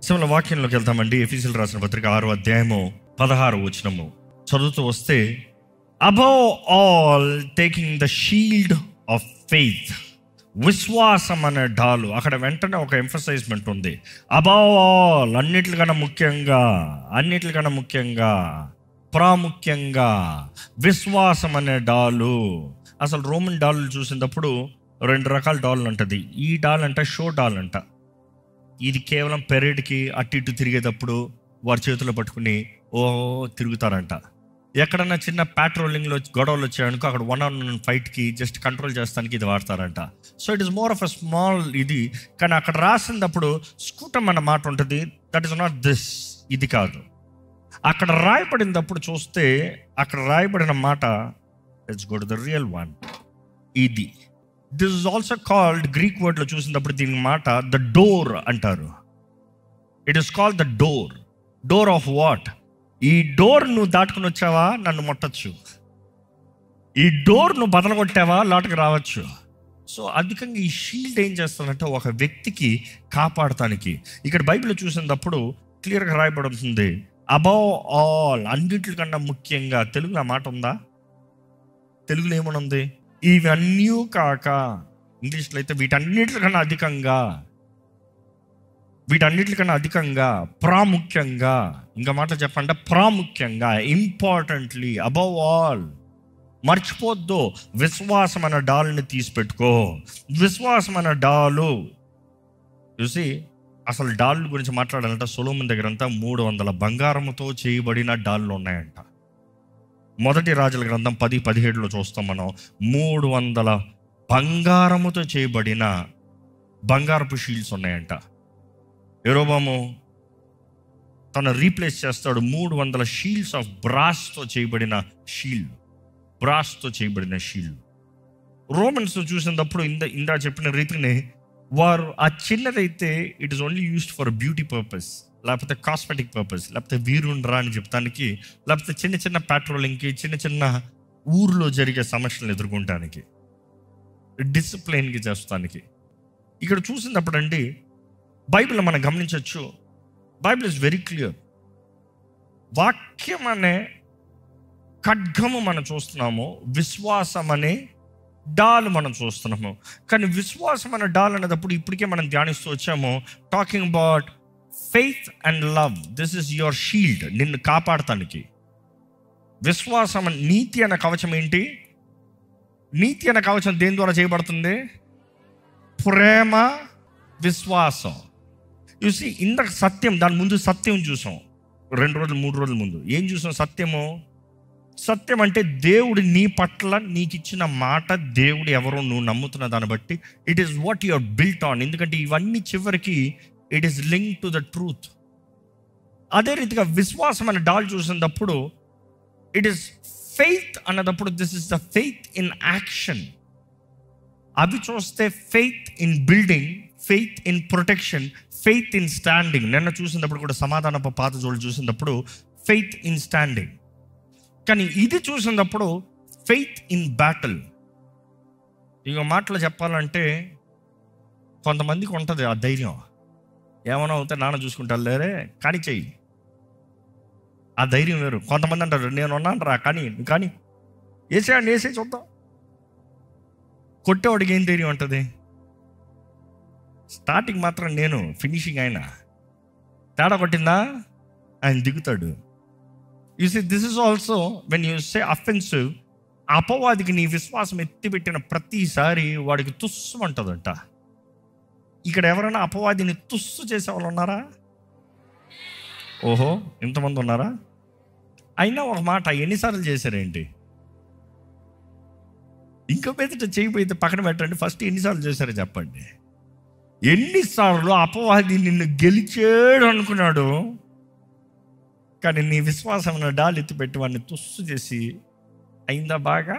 సింహల వాక్యంలోకి వెళ్తామండి. ఎఫెసీయులకు రాసిన పత్రిక 6వ అధ్యాయము 16వ వచనము చదువుతూ వస్తే, above all taking the shield of faith, విశ్వాసం అనే డాలు. అక్కడ వెంటనే ఒక ఎంఫసైజ్మెంట్ ఉంది. అబవ్ ఆల్, అన్నిటికన్నా ముఖ్యంగా ప్రాముఖ్యంగా విశ్వాసం అనే డాలు. అసలు రోమన్ డాలు చూసినప్పుడు 2 రకాల డాళ్ళు ఉంటుంది. ఈ డాల్ అంట షో డాల్ అంట. ఇది కేవలం పెరేడ్కి అటు ఇటు తిరిగేటప్పుడు వారి చేతిలో పట్టుకుని తిరుగుతారంట. ఎక్కడన్నా చిన్న ప్యాట్రోలింగ్లో గొడవలు వచ్చాయనుకో అక్కడ 1-on-1 ఫైట్కి జస్ట్ కంట్రోల్ చేస్తానికి ఇది వాడతారంట. So it is more of a small ఇది. కానీ అక్కడ రాసినప్పుడు స్కూటమ్ అన్న మాట ఉంటుంది. దట్ ఈస్ నాట్ దిస్, ఇది కాదు. అక్కడ రాయబడినప్పుడు చూస్తే అక్కడ రాయబడిన మాట, let's go to the real one, ఇది. This is also called, Greek వర్డ్లో చూసినప్పుడు దీని మాట ద డోర్ అంటారు. It is called the door. Door of what? ఈ డోర్ నువ్వు దాటుకుని వచ్చావా నన్ను ముట్టచ్చు, ఈ డోర్ నువ్వు బదలగొట్టావా లోటుకు రావచ్చు. సో అధికంగా ఈ షీల్డ్ ఏం చేస్తానంటే ఒక వ్యక్తికి కాపాడటానికి. ఇక్కడ బైబిల్లో చూసినప్పుడు క్లియర్గా రాయబడుతుంది అబవ్ ఆల్, అన్నిటికన్నా ముఖ్యంగా. తెలుగులో ఆ మాట ఉందా? తెలుగులో ఏమనుంది? ఇవన్నీ కాక. ఇంగ్లీష్లో అయితే వీటన్నిటికన్నా అధికంగా, ప్రాముఖ్యంగా. ఇంకా మాట చెప్పండి, ప్రాముఖ్యంగా, ఇంపార్టెంట్లీ, అబవ్ ఆల్. మర్చిపోద్దు, విశ్వాసం అనే డాల్ని తీసి పెట్టుకో. విశ్వాసం అనే డాలు చూసి, అసలు డాల్ గురించి మాట్లాడాలంటే సొలొమోను దగ్గర అంతా 300 బంగారంతో చేయబడిన డాళ్ళు ఉన్నాయంట. మొదటి రాజుల గ్రంథం 10-17లో చూస్తాం మనం. 300 బంగారముతో చేయబడిన బంగారపు షీల్డ్స్ ఉన్నాయంట. యెరోబాము తను రీప్లేస్ చేస్తాడు 300 షీల్డ్స్ ఆఫ్ బ్రాస్తో చేయబడిన షీల్డ్. రోమన్స్ చూసినప్పుడు ఇందా చెప్పిన రీతిని వారు ఆ చిన్నదైతే it is only used for beauty purpose, లేకపోతే కాస్మెటిక్ పర్పస్, లేకపోతే వీరుండ్రా అని చెప్తానికి, లేకపోతే చిన్న చిన్న పెట్రోలింగ్కి, చిన్న ఊర్లో జరిగే సమస్యలను ఎదుర్కొంటానికి, డిసిప్లైన్కి చేస్తానికి. ఇక్కడ చూసినప్పుడు అండి బైబిల్ మనం గమనించవచ్చు. Bible is very clear. వాక్యం అనే ఖడ్గము మనం చూస్తున్నాము, విశ్వాసం అనే డాల్ మనం చూస్తున్నాము. కానీ విశ్వాసం అనే డాల్ అనేటప్పుడు ఇప్పటికే మనం ధ్యానిస్తూ వచ్చాము. Talking about faith and love, this is your shield, నిన్ను కాపాడటానికి. విశ్వాసం, నీతి అనే కవచం ఏంటి? నీతి అనే కవచం దేని ద్వారా చేయబడుతుంది? ప్రేమ, విశ్వాసం. చూసి ఇందాక సత్యం, దాని ముందు సత్యం చూసాం. 2 రోజులు 3 రోజుల ముందు ఏం చూసాం? సత్యం అంటే దేవుడు నీ పట్ల నీకు ఇచ్చిన మాట, దేవుడు ఎవరో నువ్వు నమ్ముతున్న దాన్ని బట్టి it is what you are built on. ఎందుకంటే ఇవన్నీ చివరికి it is link to the truth. అదే రీతిగా విశ్వాసం అనే డాల్ చూసినప్పుడు ఇట్ ఈస్ ఫెయిత్ అన్నదప్పుడు this is the faith in action. అవి చూస్తే faith in building, faith in protection, faith in standing. నిన్న చూసినప్పుడు కూడా సమాధానపు పాత జోళ్ళు చూసినప్పుడు ఫెయిత్ ఇన్ స్టాండింగ్. కానీ ఇది చూసినప్పుడు ఫెయిత్ ఇన్ బ్యాటిల్. ఇంకో మాటలో చెప్పాలంటే కొంతమందికి ఉంటుంది ఆ ధైర్యం, ఏమైనా అవుతే నాన్న చూసుకుంటారు లేరే కానీ చెయ్యి, ఆ ధైర్యం వేరు. కొంతమంది అంటారు నేను ఉన్నాను రా కానీ వేసే చూద్దాం. కొట్టేవాడికి ఏం ధైర్యం ఉంటుంది? స్టార్టింగ్ మాత్రం నేను, ఫినిషింగ్ ఆయన. తేడా కొట్టిందా ఆయన దిగుతాడు. You see this is also when you say offensive. అపవాదికి నీ విశ్వాసం ఎత్తిపెట్టిన ప్రతిసారి వాడికి తుస్సు అంటుందంట. ఇక్కడ ఎవరైనా అపవాదిని తుస్సు చేసే వాళ్ళు ఉన్నారా? ఓహో, ఇంతమంది ఉన్నారా? అయినా ఒక మాట, ఎన్నిసార్లు చేశారేంటి? ఇంకా మీదట చేయబోయితే పక్కన పెట్టండి, ఫస్ట్ ఎన్నిసార్లు చేశారో చెప్పండి. ఎన్నిసార్లు అపవాది నిన్ను గెలిచాడు అనుకున్నాడు, కానీ నీ విశ్వాసం డాల్ ఎత్తిపెట్టి వాడిని తుస్సు చేసి అయిందా బాగా?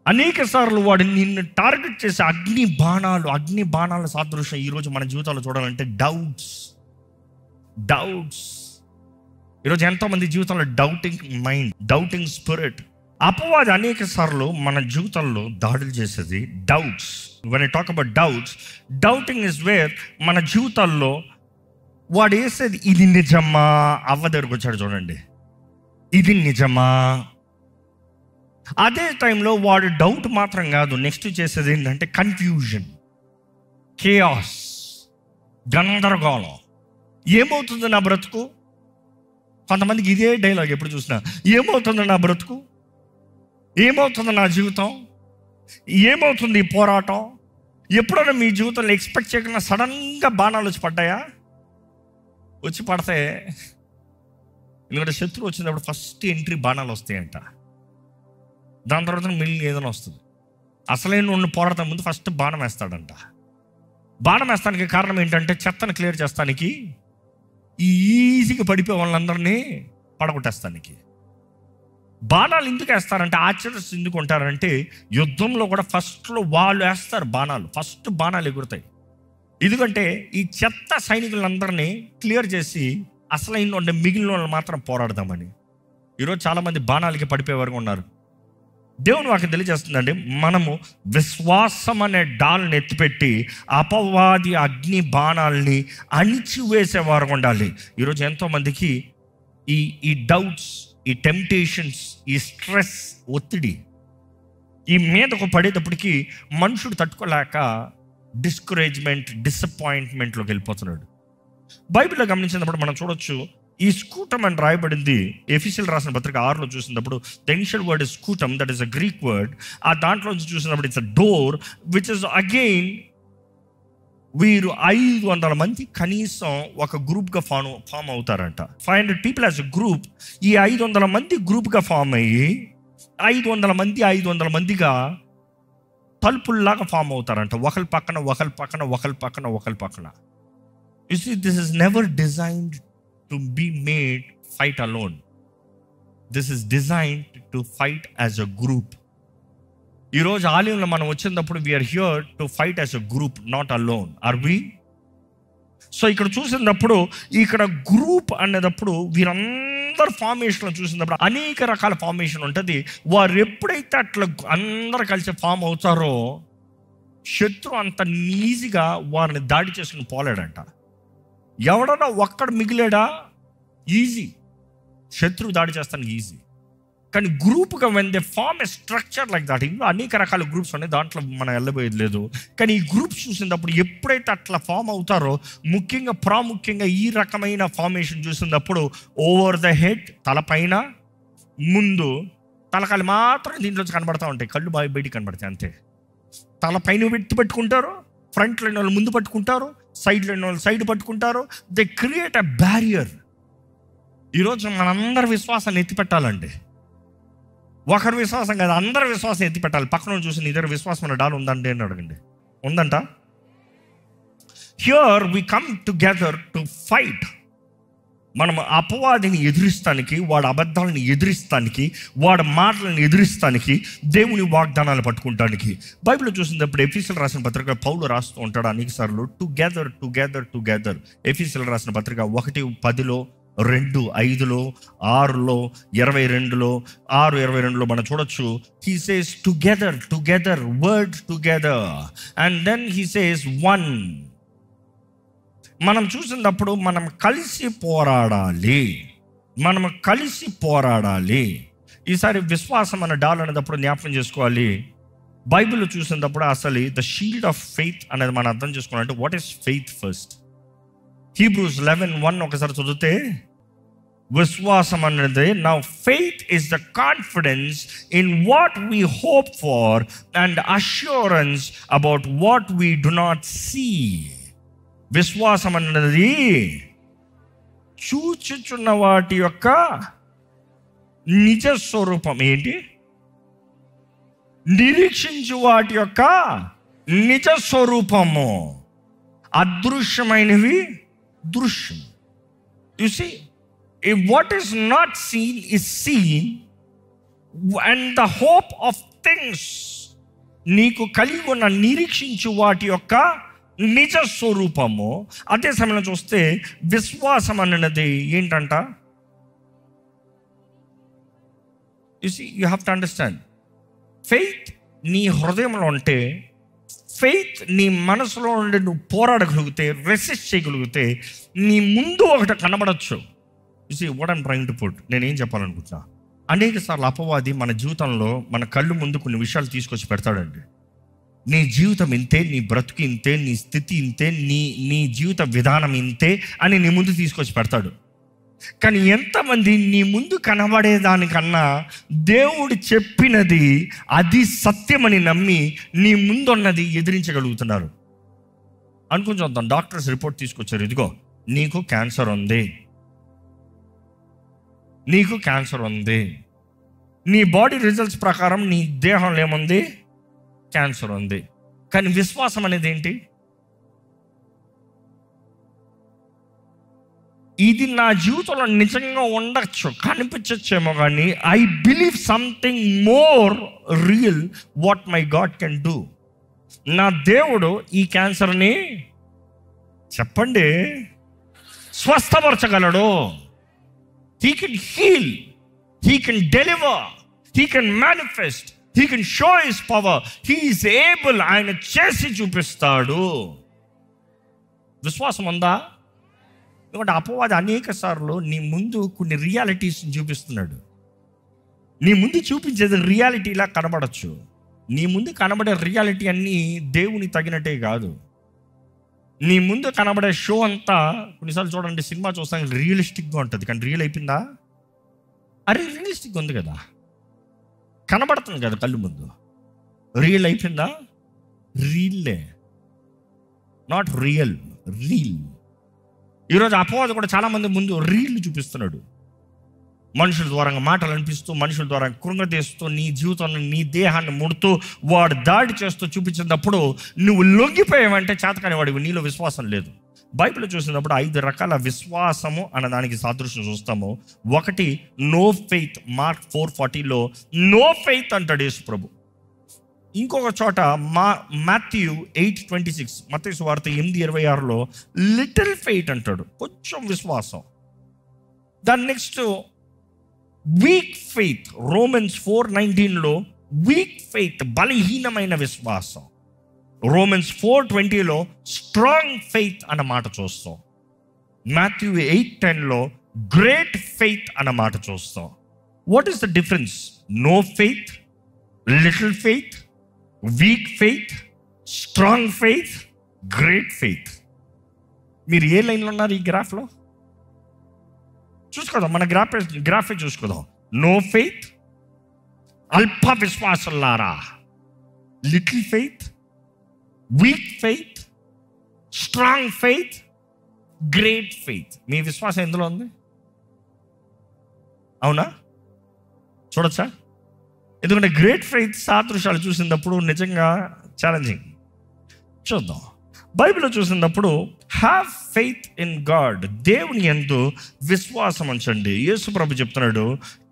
అనేక సార్లు వాడు నిన్ను టార్గెట్ చేసే అగ్ని బాణాల సాదృశ్యం ఈరోజు మన జీవితాల్లో చూడాలంటే డౌట్స్. ఈరోజు ఎంతోమంది జీవితంలో డౌటింగ్ మైండ్, డౌటింగ్ స్పిరిట్. అపవాది అనేక సార్లు మన జీవితంలో దాడులు చేసేది doubts. When I talk about doubting is where మన జీవితాల్లో వాడు వేసేది ఇది నిజమా, అవ్వ దగ్గరకు వచ్చాడు చూడండి, ఇది నిజమా. అదే టైంలో వాడు డౌట్ మాత్రం కాదు, నెక్స్ట్ చేసేది ఏంటంటే కన్ఫ్యూజన్, కేయాస్, గందరగోళం. ఏమవుతుంది నా బ్రతుకు? కొంతమందికి ఇదే డైలాగ్ ఎప్పుడు చూసినా, ఏమవుతుంది నా బ్రతుకు, ఏమవుతుంది నా జీవితం, ఏమవుతుంది ఈ పోరాటం. ఎప్పుడైనా మీ జీవితంలో ఎక్స్పెక్ట్ చేయకుండా సడన్గా బాణాలు వచ్చి పడ్డాయా? వచ్చి పడితే, ఎందుకంటే శత్రువు వచ్చినప్పుడు ఫస్ట్ ఎంట్రీ బాణాలు వస్తాయంట, దాని తర్వాత మిగిలిన ఏదైనా వస్తుంది. అసలైన ఉన్న పోరాటం ముందు ఫస్ట్ బాణం వేస్తాడంట. బాణం వేస్తానికి కారణం ఏంటంటే చెత్తను క్లియర్ చేస్తానికి, ఈజీగా పడిపోయే వాళ్ళందరినీ పడగొట్టేస్తానికి. బాణాలు ఎందుకు వేస్తారంటే, ఆర్చర్స్ ఎందుకు ఉంటారంటే, యుద్ధంలో కూడా ఫస్ట్లో వాళ్ళు వేస్తారు బాణాలు, ఫస్ట్ బాణాలు ఎగురుతాయి. ఎందుకంటే ఈ చెత్త సైనికులందరినీ క్లియర్ చేసి అసలైన ఉండే మిగిలిన వాళ్ళు మాత్రం పోరాడదామని. ఈరోజు చాలామంది బాణాలకి పడిపోయే వరకు ఉన్నారు. దేవుని వాక్యం తెలియజేస్తుందండి, మనము విశ్వాసం అనే డాల్ని ఎత్తిపెట్టి అపవాది అగ్ని బాణాలని అణిచివేసేవారు ఉండాలి. ఈరోజు ఎంతోమందికి ఈ డౌట్స్, ఈ టెంప్టేషన్స్, ఈ స్ట్రెస్, ఒత్తిడి ఈ మీదకు పడేటప్పటికి మనుషుడు తట్టుకోలేక డిస్కరేజ్మెంట్, డిసప్పాయింట్మెంట్లోకి వెళ్ళిపోతున్నాడు. బైబిల్లో గమనించినప్పుడు మనం చూడొచ్చు, ఈ స్కూటం అని రాయబడింది ఎఫెసీయులకు రాసిన పత్రిక 6లో చూసినప్పుడు, the initial word is scutum, that is a Greek word. ఆ దాంట్లో చూసినప్పుడు it's a door which is again, వీరు 500 మంది కనీసం ఒక గ్రూప్గా ఫామ్ అవుతారంట. 500 పీపుల్ యాజ్ అ గ్రూప్. ఈ 500 మంది గ్రూప్గా ఫామ్ అయ్యి 500 మందిగా తలుపుల్లాగా ఫామ్ అవుతారంట, ఒకరి పక్కన ఒకరి పక్కన ఒకరి పక్కన ఒకరి పక్కన. You see, this is never designed to be made fight alone. This is designed to fight as a group. ఈరోజు ఆలయంలో మనం వచ్చినప్పుడు we are here to fight as a group, not alone. Are we? So ఇక్కడ చూసినప్పుడు, ఇక్కడ group అనేటప్పుడు వీరందరు ఫార్మేషన్లో చూసినప్పుడు అనేక రకాల ఫార్మేషన్ ఉంటుంది. వారు ఎప్పుడైతే అట్లా అందరు కలిసి ఫామ్ అవుతారో, శత్రు అంత ఈజీగా వారిని దాడి చేసుకుని పోలేడంట. ఎవడన్నా ఒక్కడు మిగిలేడా, ఈజీ, శత్రువు దాడి చేస్తానికి ఈజీ. కానీ గ్రూప్గా when they form a structure like that, ఇంకా అనేక రకాల గ్రూప్స్ ఉన్నాయి, దాంట్లో మనం వెళ్ళబోయేది లేదు. కానీ ఈ గ్రూప్స్ చూసినప్పుడు ఎప్పుడైతే అట్లా ఫామ్ అవుతారో, ముఖ్యంగా ప్రాముఖ్యంగా ఈ రకమైన ఫార్మేషన్ చూసినప్పుడు, ఓవర్ ద హెడ్, తలపైన ముందు తలకాయలు మాత్రం దీంట్లోంచి కనబడతా ఉంటాయి, కళ్ళు బాగా బయటికి కనబడతాయి అంతే. తలపైన పెట్టుకుంటారు, ఫ్రంట్లో వాళ్ళు ముందు పట్టుకుంటారు, సైడ్లో వాళ్ళు సైడ్ పట్టుకుంటారు. They create a barrier. ఈరోజు మనందరి విశ్వాసాన్ని ఎత్తిపెట్టాలండి. ఒకరి విశ్వాసం కాదు, అందరి విశ్వాసం ఎత్తిపెట్టాలి. పక్కన చూసి నీ దగ్గర విశ్వాసం అనే డాల్ ఉందంటే అని అడగండి, ఉందంట. Here we come together to fight. మనం అపవాదిని ఎదిరిస్తానికి, వాడి అబద్ధాలను ఎదిరిస్తానికి, వాడి మాటలను ఎదిరిస్తానికి, దేవుని వాగ్దానాలు పట్టుకుంటానికి. బైబిల్లో చూసినప్పుడు ఎఫెసీయులకు రాసిన పత్రిక పౌలు రాస్తూ ఉంటాడు అనేక సార్లు, టుగెదర్ టుగెదర్ టుగెదర్. ఎఫెసీయులకు రాసిన పత్రిక 1:10, 2:5, 6, 22, 6:22 మనం చూడొచ్చు. He says together together, word together, and then he says one. మనం చూసినప్పుడు మనం కలిసి పోరాడాలి, మనం కలిసి పోరాడాలి. ఈసారి విశ్వాసం అనే డాల్ అనేటప్పుడు జ్ఞాపకం చేసుకోవాలి, బైబిల్లో చూసినప్పుడు అసలు ద షీల్డ్ ఆఫ్ ఫెయిత్ అనేది మనం అర్థం చేసుకోవాలంటే, what is faith first. Hebrews 11:1 ఒకసారి చదివితే, విశ్వాసం అనేది, now faith is the confidence in what we hope for and assurance about what we do not see. విశ్వాసం అన్నది చూచుచున్న వాటి యొక్క నిజ స్వరూపం ఏంటి, నిరీక్షించు వాటి యొక్క నిజ స్వరూపము, అదృశ్యమైనవి దృశ్యం. You see, if what is not seen is seen, and the hope of things, నీకు కలిగి ఉన్న నిరీక్షించు వాటి యొక్క నిజ స్వరూపము. అదే సమయంలో చూస్తే విశ్వాసం అన్నది ఏంటంట, you see, you have to understand, faith నీ హృదయంలో ఉంటే ఫెయిత్ నీ మనసులో ఉండి నువ్వు పోరాడగలిగితే, రెసిస్ట్ చేయగలిగితే, నీ ముందు ఒకటి కనబడచ్చు. What I'm trying to put, నేనేం చెప్పాలనుకుంటున్నా, అనేక సార్లు అపవాది మన జీవితంలో మన కళ్ళు ముందు కొన్ని విషయాలు తీసుకొచ్చి పెడతాడండి. నీ జీవితం ఇంతే, నీ బ్రతుకు ఇంతే, నీ స్థితి ఇంతే, నీ జీవిత విధానం ఇంతే అని నీ ముందు తీసుకొచ్చి పెడతాడు. కానీ ఎంతమంది నీ ముందు కనబడేదానికన్నా దేవుడు చెప్పినది అది సత్యమని నమ్మి నీ ముందున్నది ఎదిరించగలుగుతున్నారు? అనుకుని చూద్దాం. డాక్టర్స్ రిపోర్ట్ తీసుకొచ్చారు, ఇదిగో నీకు క్యాన్సర్ ఉంది, నీకు క్యాన్సర్ ఉంది. నీ బాడీ రిజల్ట్స్ ప్రకారం నీ దేహంలో ఏముంది? క్యాన్సర్ ఉంది. కానీ విశ్వాసం అనేది ఏంటి? ఇది నా జీవితంలో నిజంగా ఉండొచ్చు, కనిపించచ్చేమో, కానీ I believe something more real what my God can do. నా దేవుడు ఈ క్యాన్సర్ని చెప్పండి స్వస్థపరచగలడు. He can heal, He can deliver, He can manifest, He can show His power. He is able. ఆయన చేసి చూపిస్తాడు. విశ్వాసం ఉందా? ఎందుకంటే అపవాది అనేక సార్లు నీ ముందు కొన్ని రియాలిటీస్ చూపిస్తున్నాడు. నీ ముందు చూపించేది రియాలిటీలా కనబడచ్చు. నీ ముందు కనబడే రియాలిటీ అన్నీ దేవుని తగినట్టే కాదు. నీ ముందు కనబడే షో అంతా కొన్నిసార్లు చూడండి, సినిమా చూస్తాం రియలిస్టిక్గా ఉంటుంది, కానీ రియల్ అయిపోయిందా? అరే రియలిస్టిక్ ఉంది కదా, కనబడుతుంది కదా కళ్ళు ముందు, రియల్ అయిపోయిందా? రీల్లే, నాట్ రియల్, రీల్. ఈరోజు అపవాది కూడా చాలామంది ముందు రీల్ చూపిస్తున్నాడు. మనుషుల ద్వారా మాటలు అనిపిస్తూ, మనుషుల ద్వారా కృంగతీస్తూ, నీ జీవితాన్ని, నీ దేహాన్ని ముడుతూ, వాడు దాడి చేస్తూ చూపించినప్పుడు నువ్వు లొంగిపోయావంటే చేతకాని వాడివి, నీలో విశ్వాసం లేదు. బైబిల్ చూసినప్పుడు 5 రకాల విశ్వాసము అన్న దానికి సాదృశ్యం చూస్తాము. ఒకటి నో ఫెయిత్. మార్క్ 4:40లో నో ఫెయిత్ అంటాడు యేసు ప్రభు. ఇంకొక చోట మాథ్యూ 8:26, మత్తయి సువార్త 8:26లో లిటిల్ ఫెయిత్ అంటాడు, కొంచెం విశ్వాసం. దాని నెక్స్ట్ వీక్ ఫెయిత్. రోమన్స్ 4:19లో వీక్ ఫెయిత్, బలహీనమైన విశ్వాసం. రోమన్స్ 4:20లో స్ట్రాంగ్ ఫెయిత్ అన్న మాట చూస్తాం. మాథ్యూ 8:10లో గ్రేట్ ఫెయిత్ అన్న మాట చూస్తాం. What is the difference? No faith, little faith, weak faith, strong faith, great faith. మీరు ఏ లైన్లో ఉన్నారు ఈ గ్రాఫ్లో? చూసుకోదాం, మన గ్రాఫే చూసుకోదాం. నో ఫెయిత్, అల్ప విశ్వాసంలారా. Little faith, weak faith, strong faith, great faith. మీ విశ్వాసం ఎందులో ఉంది? అవునా? చూడొచ్చా? ఎందుకంటే గ్రేట్ ఫెయిత్ సాదృశ్యాలు చూసినప్పుడు నిజంగా ఛాలెంజింగ్. చూద్దాం. బైబిల్లో చూసినప్పుడు హ్యావ్ ఫెయిత్ ఇన్ గాడ్, దేవుని యందు విశ్వాసం ఉంచండి. యేసు ప్రభు చెప్తున్నాడు,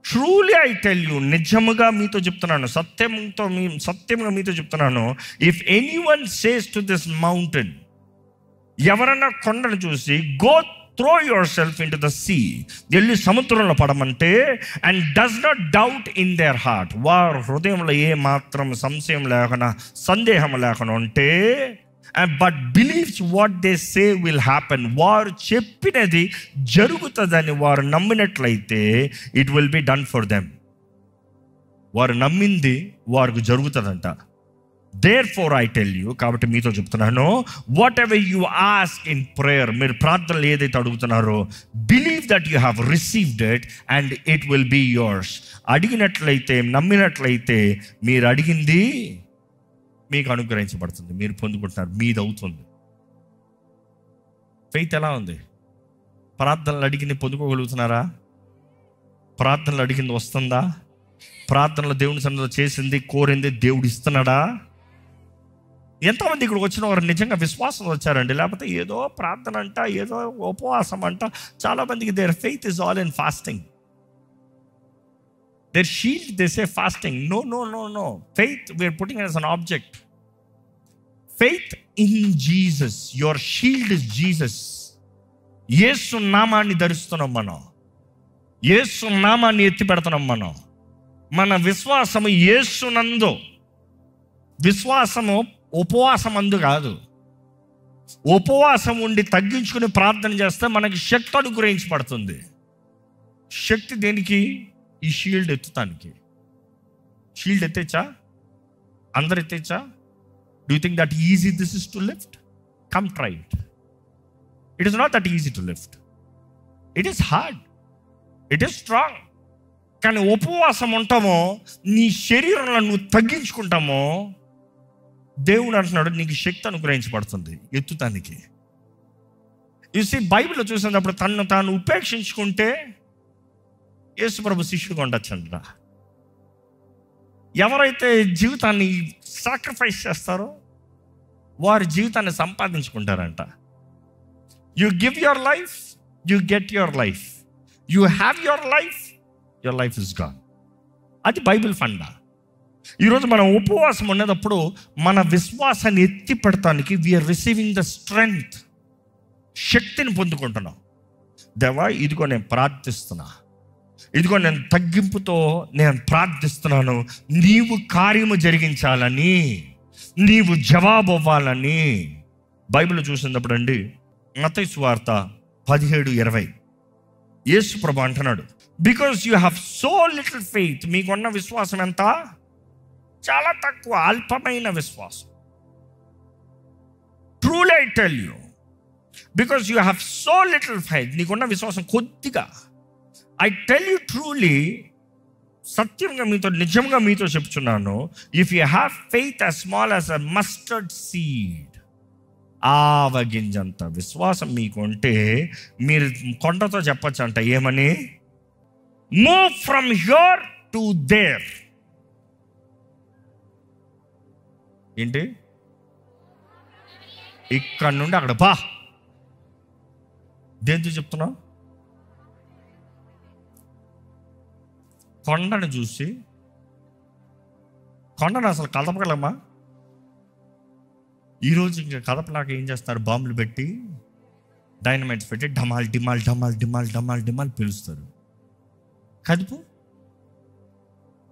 ట్రూలీ ఐ టెల్ యూ, నిజముగా మీతో చెప్తున్నాను, సత్యంగా మీతో చెప్తున్నాను, if anyone says to this mountain, ఎవరన్నా కొండను చూసి go throw yourself into the sea, వెళ్ళి సముద్రంలో పడమంటే, and does not doubt in their heart, వారు హృదయంలో ఏ మాత్రం సంశయం లేకుండా, సందేహం లేకుండా ఉంటే, but believes what they say will happen, వారు చెప్పినది జరుగుతుందని వారు నమ్మినట్లయితే it will be done for them. వారు నమ్మింది వారికి జరుగుతుందంట. Therefore I tell you, కాబట్టి మీతో చెప్తున్నాను, what ever you ask in prayer, మీరు ప్రార్థనలు ఏదైతే అడుగుతున్నారో, believe that you have received it and it will be yours. అడిగినట్లయితే, నమ్మినట్లయితే, మీరు అడిగింది మీకు అనుగ్రహించబడుతుంది, మీరు పొందుకుంటున్నారు, మీది అవుతుంది. ఫెయిత్ ఎలా ఉంది? ప్రార్థనలు అడిగింది పొందుకోగలుగుతున్నారా? ప్రార్థనలు అడిగింది వస్తుందా? ప్రార్థనలు దేవుని సన్నిధిలో చేసింది, కోరింది దేవుడు ఇస్తున్నాడా? ఎంతమంది ఇక్కడికి వచ్చిన వారు నిజంగా విశ్వాసం వచ్చారండి? లేకపోతే ఏదో ప్రార్థన అంట, ఏదో ఉపవాసం అంట. చాలామందికి their faith is all in fasting. Their shield, they say fasting. No. Faith, we are putting it as an object. Faith in Jesus. Your shield is Jesus. యేసు నామాన్ని ధరిస్తున్నాం మనం. యేసు నామాన్ని ఎత్తి పెడుతున్నాం మనం. మన విశ్వాసము యేసునందు. విశ్వాసము ఉపవాసం అందు కాదు. ఉపవాసం ఉండి తగ్గించుకుని ప్రార్థన చేస్తే మనకి శక్తి అనుగ్రహించబడుతుంది. శక్తి దేనికి? ఈ షీల్డ్ ఎత్తుతానికి. షీల్డ్ ఎత్తేచ్చా? అందరు ఎత్తేచ్చా? Do you think that easy this is to lift? Come try it. It is not that easy to lift. It is hard, it is strong. కానీ ఉపవాసం ఉంటామో, నీ శరీరంలో నువ్వు తగ్గించుకుంటామో, దేవుడు అంటున్నాడు నీకు శక్తి అనుగ్రహించబడుతుంది ఎత్తుతానికి. చూసి బైబిల్లో చూసినప్పుడు తను తాను ఉపేక్షించుకుంటే యేసుప్రభు శిష్యుడిగా ఉండొచ్చంట. ఎవరైతే జీవితాన్ని సాక్రిఫైస్ చేస్తారో వారి జీవితాన్ని సంపాదించుకుంటారంట. You give your life, you get your life. You have your life, your life is gone. అది బైబిల్ ఫండా. ఈరోజు మనం ఉపవాసం ఉన్నప్పుడు మన విశ్వాసాన్ని ఎత్తి పెడతానికి వీఆర్ రిసీవింగ్ ద స్ట్రెంగ్త్, శక్తిని పొందుకుంటున్నాం. దేవా, ఇదిగో నేను ప్రార్థిస్తున్నా, ఇదిగో నేను తగ్గింపుతో నేను ప్రార్థిస్తున్నాను, నీవు కార్యము జరిగించాలని, నీవు జవాబు అవ్వాలని. బైబిల్ చూసినప్పుడు అండి, మత్తయి సువార్త 17:20 యేసు ప్రభు అంటున్నాడు, because you have so little faith. మీకున్న విశ్వాసం ఎంత? చాలా తక్కువ, అల్పమైన విశ్వాసం. Truly I tell you, because you have so little faith. నీకున్న విశ్వాసం కొద్దిగా. ఐ టెల్ యూ ట్రూలీ, సత్యంగా మీతో, నిజంగా మీతో చెప్తున్నాను, if you have faith as small as a mustard seed, ఆవగింజంత విశ్వాసం మీకు ఉంటే మీరు కొండతో చెప్పచ్చు అంట, ఏమని? Move from here to their. ఏంటి? ఇక్కడ నుండి అక్కడ బా. దేంతో చెప్తున్నావు? కొండను చూసి, కొండను అసలు కదపగలమా? ఈరోజు ఇంకా కదపలాగా ఏం చేస్తారు? బాంబులు పెట్టి, డైనమైట్స్ పెట్టి ఢమాల్ డిమాల్ ఢమాల్ డిమాల్ ఢమాల్ డిమాల్ పిలుస్తారు. కదుపు,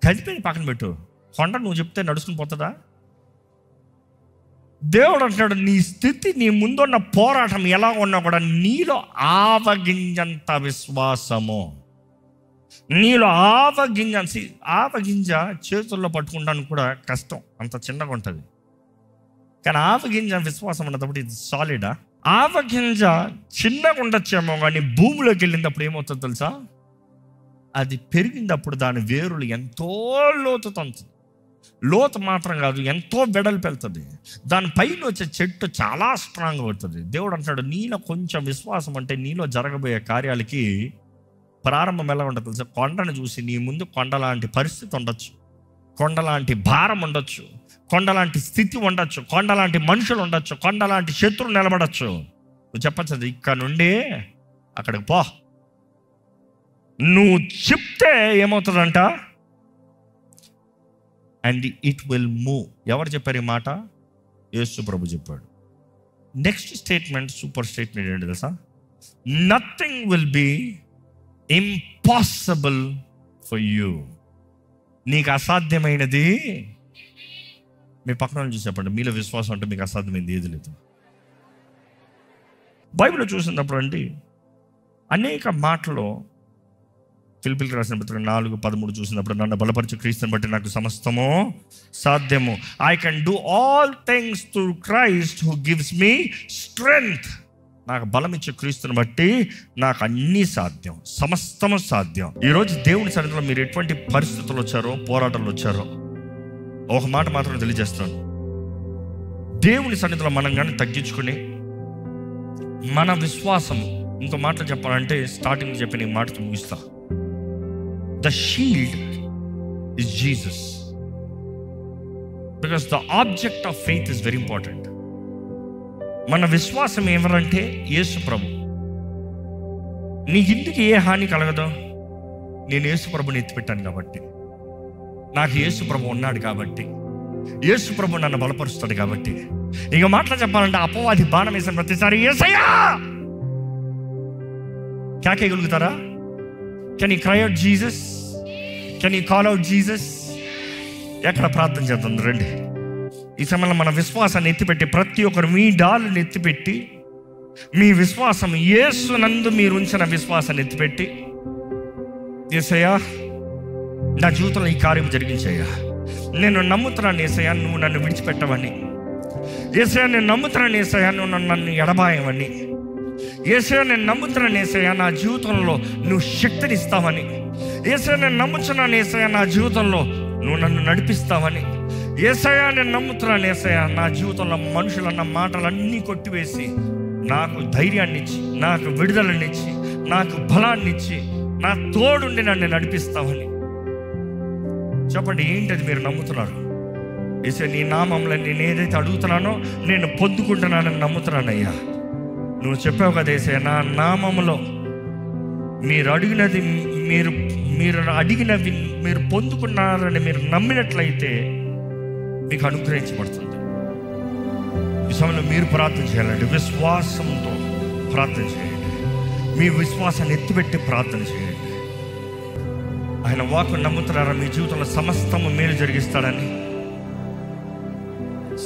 కదిపి పక్కన పెట్టు. కొండ నువ్వు చెప్తే నడుచుకుని పోతుందా? దేవుడు అంటున్నాడు, నీ స్థితి, నీ ముందున్న పోరాటం ఎలా ఉన్నా కూడా నీలో ఆవగింజంత విశ్వాసము, నీలో ఆవగింజ చేతుల్లో పట్టుకుంటానికి కూడా కష్టం, అంత చిన్నగా ఉంటుంది. కానీ ఆవగింజ విశ్వాసం ఉన్నప్పుడు ఇది సాలిడా. ఆవగింజ చిన్నగా ఉండొచ్చేమో, కానీ భూమిలోకి వెళ్ళినప్పుడు ఏమవుతుందో తెలుసా? అది పెరిగినప్పుడు దాని వేరులు ఎంతో లోతు తంతుంది. లోతు మాత్రం కాదు, ఎంతో వెడల్పు వెళ్తుంది. దానిపైన వచ్చే చెట్టు చాలా స్ట్రాంగ్ అవుతుంది. దేవుడు అంటాడు, నీలో కొంచెం విశ్వాసం అంటే నీలో జరగబోయే కార్యాలకి ప్రారంభం ఎలా ఉంటుంది తెలుసా? కొండను చూసి నీ ముందు కొండలాంటి పరిస్థితి ఉండొచ్చు, కొండలాంటి భారం ఉండొచ్చు, కొండలాంటి స్థితి ఉండొచ్చు, కొండలాంటి మనుషులు ఉండొచ్చు, కొండలాంటి శత్రువు నిలబడచ్చు. నువ్వు చెప్పచ్చు, ఇక్కడ నుండి అక్కడికి పో. నువ్వు చెప్తే ఏమవుతుందంట? And it will move. ఎవరు చెప్పారు ఈ మాట? యేసు ప్రభు చెప్పాడు. నెక్స్ట్ స్టేట్మెంట్, సూపర్ స్టేట్మెంట్ ఏంటి తెలుసా? Nothing will be impossible for you. నీకు అసాధ్యమైనది, మీ పక్కన చూసి చెప్పండి, మీలో విశ్వాసం అంటే మీకు అసాధ్యమైంది ఏది లేదు. బైబిల్లో చూసినప్పుడు అండి అనేక మాటలు, ఫిలిప్పీయులకు రాసిన పత్రిక 4:13 చూసినప్పుడు, నన్ను బలపరిచే క్రీస్తుని బట్టి నాకు సమస్తము సాధ్యము. I can do all things through Christ who gives me strength. నాకు బలం ఇచ్చే క్రీస్తుని బట్టి నాకు అన్నీ సాధ్యం, సమస్తము సాధ్యం. ఈరోజు దేవుని సన్నిధిలో మీరు ఎటువంటి పరిస్థితులు వచ్చారో, పోరాటాలు వచ్చారో, ఒక మాట మాత్రం తెలియజేస్తాను. దేవుని సన్నిధిలో మనం కానీ తగ్గించుకుని మన విశ్వాసము, ఇంకో మాటలు చెప్పాలంటే స్టార్టింగ్ చెప్పిన ఈ మాటతో ముగిస్తా. The shield is Jesus, because the object of faith is very important. మన విశ్వాసం ఎవరంటే యేసు ప్రభు. నీ ఇంటికి ఏ హాని కలగదో, నేను యేసు ప్రభుని ఎత్తిపెట్టాను కాబట్టి, నాకు యేసు ప్రభు ఉన్నాడు కాబట్టి, యేసు ప్రభు నన్ను బలపరుస్తాడు కాబట్టి. ఇక మాటలు చెప్పాలంటే అపవాది బాణం వేసిన ప్రతిసారి యేసయ్యా కేకేయగలుగుతారా? Can you cry out Jesus? Can you call out Jesus? ఎక్కడ ప్రార్థన చేద్దాం రండి. ఈ సమయంలో మన విశ్వాసాన్ని ఎత్తిపెట్టి, ప్రతి ఒక్కరు మీ డాలుని ఎత్తిపెట్టి, మీ విశ్వాసం యేసునందు మీరు ఉంచిన విశ్వాసాన్ని ఎత్తిపెట్టి, యేసయ్యా నా జీవితంలో ఈ కార్యం జరిగించయ్యా, నేను నమ్ముతున్నాను యేసయ్యా నువ్వు నన్ను విడిచిపెట్టవని, యేసయ్యా నేను నమ్ముతున్నాను యేసయ్యా నువ్వు నన్ను ఎడబాయవని, యేసయ్యా నేను నమ్ముతున్నాను యేసయ్యా నా జీవితంలో నువ్వు శక్తిని ఇస్తావని, యేసయ్యా నేను నమ్ముతున్నాను యేసయ్యా నా జీవితంలో నువ్వు నన్ను నడిపిస్తావని, యేసయ్యా నేను నమ్ముతున్నాను యేసయ్యా నా జీవితంలో మనుషులన్న మాటలన్నీ కొట్టివేసి నాకు ధైర్యాన్ని ఇచ్చి, నాకు విడుదలనిచ్చి, నాకు బలాన్ని ఇచ్చి, నా తోడుండి నన్ను నడిపిస్తావని చెప్పండి. ఏంటది మీరు నమ్ముతున్నారు? యేసయ్యా నీ నామంలో నేను ఏదైతే అడుగుతున్నానో నేను పొందుకుంటున్నానని నమ్ముతున్నానయ్యా. నువ్వు చెప్పావు కదా యేసయ్యా, నా నామములో మీరు అడిగినది మీరు అడిగినవి మీరు పొందుకున్నారని మీరు నమ్మినట్లయితే మీకు అనుగ్రహించబడుతుంది. ఈ సమయంలో మీరు ప్రార్థన చేయాలండి, విశ్వాసంతో ప్రార్థన చేయండి, మీ విశ్వాసాన్ని ఎత్తిపెట్టి ప్రార్థన చేయండి. ఆయన వాక్కు నమ్ముతున్నారా? మీ జీవితంలో సమస్తము మేలు జరిగిస్తాడని,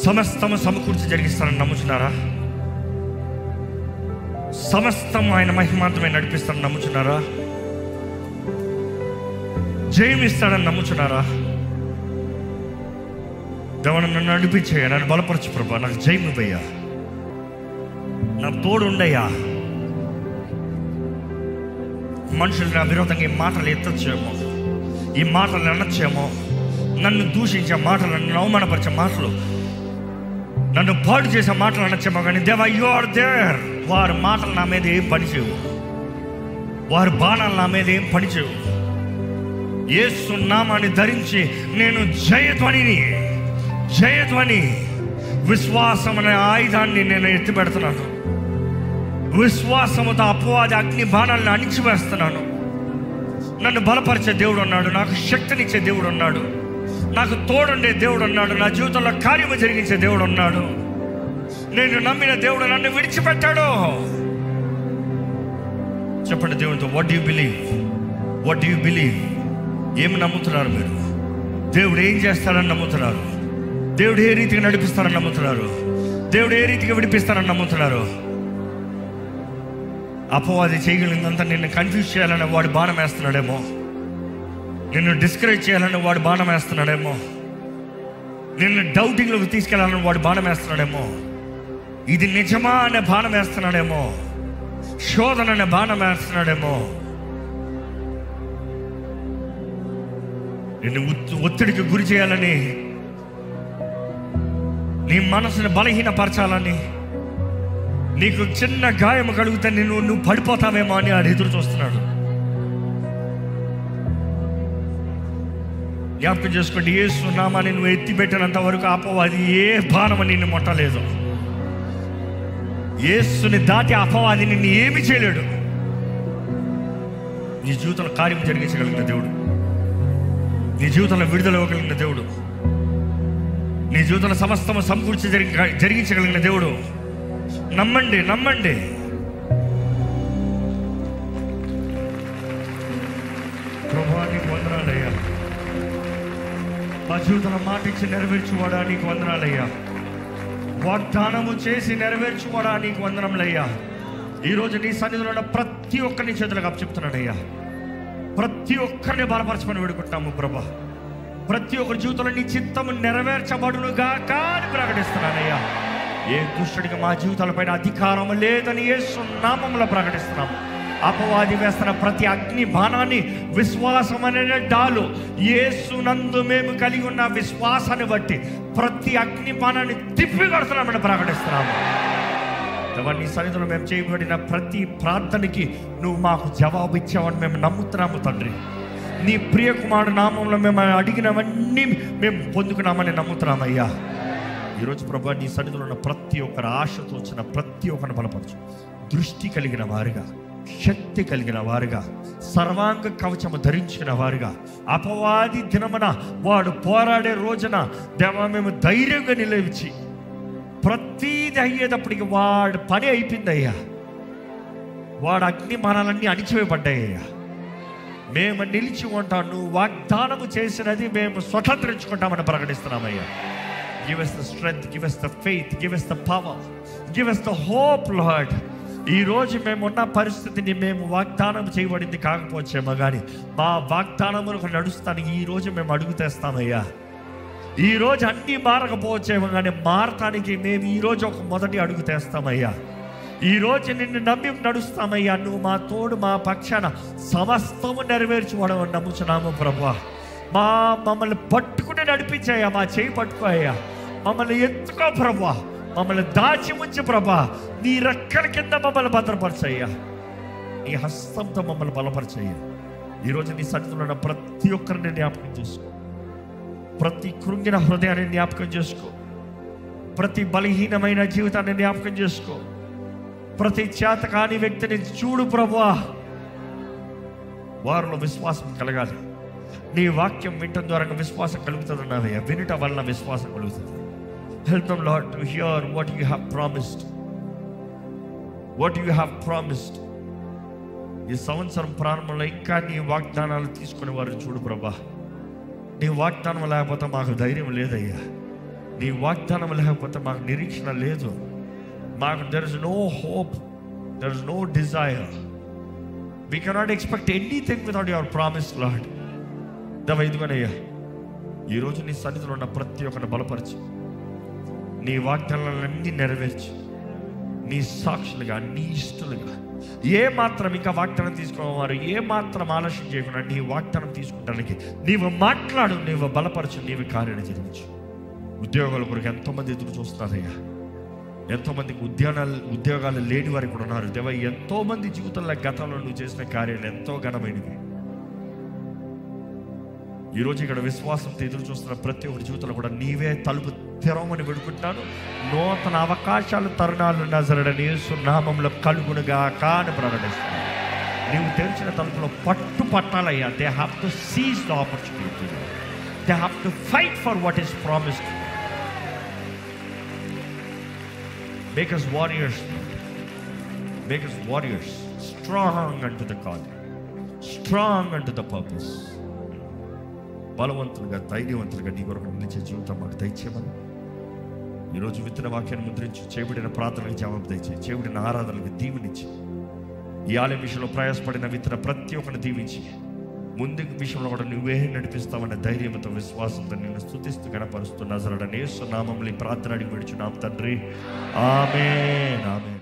సమస్తము సమకూర్చి జరిగిస్తాడని నమ్ముచున్నారా? సమస్తము ఆయన మహిమాంతమే నడిపిస్తాడని నమ్ముచున్నారా? జయం ఇస్తాడని నమ్ముచున్నారా? దేవుడు నన్ను నడిపించేయ, నన్ను బలపరచు ప్రభా, నాకు జయం ఇవ్వయ్యా, నా తోడు ఉండయ్యా. మనుషులు నా విరోధంగా ఈ మాటలు ఎత్తచ్చేమో, ఈ మాటలు అనొచ్చేమో, నన్ను దూషించే మాటలు, నన్ను అవమానపరిచే మాటలు, నన్ను పాడు చేసే మాటలు అనొచ్చేమో, కానీ దేవా యు ఆర్ దేర్. వారి మాటలు నా మీద ఏం పనిచేయవు, వారి బాణాలు నా మీద ఏం పనిచేయవు. యేసు నామాన్ని ధరించి నేను జయధ్వని విశ్వాసం అనే ఆయుధాన్ని నేను ఎత్తిపెడుతున్నాను. విశ్వాసముతో అపవాది అగ్ని బాణాలను అణిచివేస్తున్నాను. నన్ను బలపరిచే దేవుడు ఉన్నాడు, నాకు శక్తినిచ్చే దేవుడు ఉన్నాడు, నాకు తోడుండే దేవుడు ఉన్నాడు, నా జీవితంలో కార్యము జరిగించే దేవుడు ఉన్నాడు. నేను నమ్మిన దేవుడు నన్ను విడిచిపెట్టాడు. చెప్పండి దేవునితో, వాట్ డూ యూ బిలీవ్? ఏమి నమ్ముతున్నారు మీరు? దేవుడు ఏం చేస్తాడని నమ్ముతున్నారు? దేవుడు ఏ రీతిగా నడిపిస్తారని నమ్ముతున్నారు? దేవుడు ఏ రీతిగా విడిపిస్తారని నమ్ముతున్నారు? అపవాది చేయగలిగిందంతా నిన్ను కన్ఫ్యూజ్ చేయాలని వాడు బాణం వేస్తున్నాడేమో, నిన్ను డిస్కరేజ్ చేయాలని వాడు బాణం వేస్తున్నాడేమో, నిన్ను డౌటింగ్లోకి తీసుకెళ్ళాలని వాడు బాణం వేస్తున్నాడేమో, ఇది నిజమా అనే బాణం వేస్తున్నాడేమో, శోధన అనే బాణం వేస్తున్నాడేమో, నిన్ను ఒత్తిడికి గురి చేయాలని, నీ మనసుని బలహీనపరచాలని, నీకు చిన్న గాయం కలుగుతే నువ్వు పడిపోతావేమో అని ఆడు ఎదురు చూస్తున్నాడు. జ్ఞాపకం చేసుకోండి, యేసు నామాన్ని నువ్వు ఎత్తిపెట్టినంత వరకు అపవాది ఏ బాణం నిన్ను ముట్టలేదు. యేసుని దాటి అపవాది నిన్ను ఏమి చేయలేడు. నీ జీవితంలో కార్యం జరిగించగలిగిన దేవుడు, నీ జీవితంలో విడుదల ఇవ్వగలిగిన దేవుడు, నీ జీవితంలో సమస్తము సమకూర్చి జరిగించగలిగిన దేవుడు. నమ్మండి. ప్రభువా నీకు వందనాలయ్యా, మా జీవితంలో మాట ఇచ్చి నెరవేర్చువాడా నీకు వందనాలయ్యా, వాగ్దానము చేసి నెరవేర్చువాడా నీకు వందనములయ్యా. ఈరోజు నీ సన్నిధిలో ఉన్న ప్రతి ఒక్కరిని చేతులకు అప్పచెప్తున్నాడయ్యా. ప్రతి ఒక్కరిని బలపరచమని వేడుకుంటాము ప్రభా. ప్రతి ఒక్కరి జీవితంలో నీ చిత్తము నెరవేర్చబడునుగా కానీ ప్రకటిస్తున్నానయ్యా. ఏ దుష్టుడికి మా జీవితాలపైన అధికారం లేదని యేసు నామములో ప్రకటిస్తున్నాము. అపవాది వేస్తున్న ప్రతి అగ్ని బాణాన్ని విశ్వాసం అనే డాలు, యేసునందు మేము కలిగి ఉన్న విశ్వాసాన్ని బట్టి ప్రతి అగ్ని బాణాన్ని తిప్పికొడుతున్నామని ప్రకటిస్తున్నాము. నీ సన్నిధిలో మేము చేయబడిన ప్రతి ప్రార్థనకి నువ్వు మాకు జవాబు ఇచ్చావని మేము నమ్ముతున్నాము తండ్రి. నీ ప్రియ కుమారుడు నామంలో మేము అడిగినవన్నీ మేము పొందుకున్నామని నమ్ముతున్నామయ్యా. ఈరోజు ప్రభా నీ సన్నిధిలో ఉన్న ప్రతి ఒక్కరు ఆశతో వచ్చిన ప్రతి ఒక్కరిని బలపరచు. దృష్టి కలిగిన వారుగా, శక్తి కలిగిన వారుగా, సర్వాంగ కవచము ధరించిన వారుగా, అపవాది దినమున వాడు పోరాడే రోజున దేవా మేము ధైర్యంగా నిలిచి ప్రతీది అయ్యేటప్పటికి వాడు పని అయిపోయిందయ్యా. వాడు అగ్ని బాణాలన్నీ అణిచివేయబడ్డాయ్యా. మేము నిలిచి ఉంటాం. నువ్వు వాగ్దానము చేసినది మేము స్వతంత్రించుకుంటామని ప్రకటిస్తున్నామయ్యా. Give us the strength, give us the faith, give us the power, give us the hope, Lord. ఈ రోజు మేమున్న పరిస్థితిని మేము వాగ్దానం చేయబడింది కాకపోవచ్చేమో కానీ మా వాగ్దానములకు నడుస్తానికి ఈ రోజు మేము అడుగు తెస్తామయ్యా. ఈ రోజు అన్నీ మారకపోవచ్చేమో కానీ మారటానికి మేము ఈరోజు ఒక మొదటి అడుగు తెస్తామయ్యా. ఈరోజు నిన్ను నమ్మి నడుస్తామయ్యా. నువ్వు మా తోడు, మా పక్షాన సమస్తము నెరవేర్చుకోవడం నమ్ముచున్నాము ప్రభువా. మమ్మల్ని పట్టుకుని నడిపించాయా, మా చేయి పట్టుకోయ్యా, మమ్మల్ని ఎత్తుకో ప్రభువా, మమ్మల్ని దాచి ఉంచి ప్రభా, నీ రెక్కల కింద మమ్మల్ని భద్రపరచయ్యా, నీ హస్తంతో మమ్మల్ని బలపరచయ్యా. ఈరోజు నీ సన్నిధిలో ఉన్న ప్రతి ఒక్కరిని జ్ఞాపకం చేసుకో, ప్రతి కృంగిన హృదయాన్ని జ్ఞాపకం చేసుకో, ప్రతి బలహీనమైన జీవితాన్ని జ్ఞాపకం చేసుకో, ప్రతి చేతకాని వ్యక్తిని చూడు ప్రభువా. వారిలో విశ్వాసం కలగాలి. నీ వాక్యం వినటం ద్వారా విశ్వాసం కలుగుతుంది అన్నావయ్యా. వినటం వలన విశ్వాసం కలుగుతుంది. Help them, Lord, to hear what you have promised. What you have promised. ఈ సంవత్సరం ప్రారంభంలో ఇంకా నీ వాగ్దానాలు తీసుకునే వారిని చూడు ప్రభా. నీ వాగ్దానం లేకపోతే మాకు ధైర్యం లేదయ్యా. నీ వాగ్దానం లేకపోతే మాకు నిరీక్షణ లేదు. మాకు there is no hope, there is no desire. We cannot expect anything without your promise, Lord. ఇదిగోనయ్యా, ఈరోజు నీ సన్నిధిలో ఉన్న ప్రతి ఒక్కరిని బలపరిచి నీ వాగ్దానాలన్నీ నెరవేర్చి నీ సాక్షులుగా, నీ ఇష్టలుగా, ఏ మాత్రం ఇంకా వాగ్దానం తీసుకునేవారు ఏ మాత్రం ఆలస్యం చేయకుండా నీ వాగ్దానం తీసుకుంటానికి నీవు మాట్లాడు, నీవు బలపరచు, నీవు కార్యాన్ని జరిగించు. ఉద్యోగాల కొరకు ఎంతోమంది ఎదురు చూస్తున్నారయ్యా. ఎంతోమందికి ఉద్యోగాలు లేని వారికి కూడా ఉన్నారు దేవా. ఎంతోమంది జీవితంలో గతంలో నువ్వు చేసిన కార్యాలు ఎంతో ఘనమైనవి. ఈరోజు ఇక్కడ విశ్వాసంతో ఎదురు చూస్తున్న ప్రతి ఒక్కరి జీవితంలో కూడా నీవే తలుపు తెరవమని వేడుకుంటాను. నూతన అవకాశాలు, తరుణాలు నజరేయుడైన యేసు నామములో కలుగునుగా అని ప్రకటిస్తాను. నీవు తెరిచిన తలుపులో పట్టాలయ్యా. They have to seize the opportunity. They have to fight for what is promised. Make us warriors. Make us warriors. Strong unto the call. Strong unto the purpose. బలవంతులుగా, ధైర్యవంతులుగా నీ కొరకు నిలిచే జీవితం మాకు దయచేయమని ఈరోజు విత్తన వాక్యాన్ని ముద్రించి చేయబడిన ప్రార్థనలకు జవాబు దయచేయి. చేయబడిన ఆరాధనలకు దీవెనిచ్చి ఈ ఆలయం విషయంలో ప్రయాసపడిన విత్తన ప్రతి ఒక్కరిని దీవించి ముందుకు విషయంలో కూడా నువ్వే నడిపిస్తామన్న ధైర్యంతో, విశ్వాసంతో నిన్ను స్తుతిస్తూ గణపరుస్తూ నజరేయుడైన యేసు నామములో ఈ ప్రార్థన అడిగి విడుచున్నాం తండ్రి. ఆమేన్. ఆమేన్.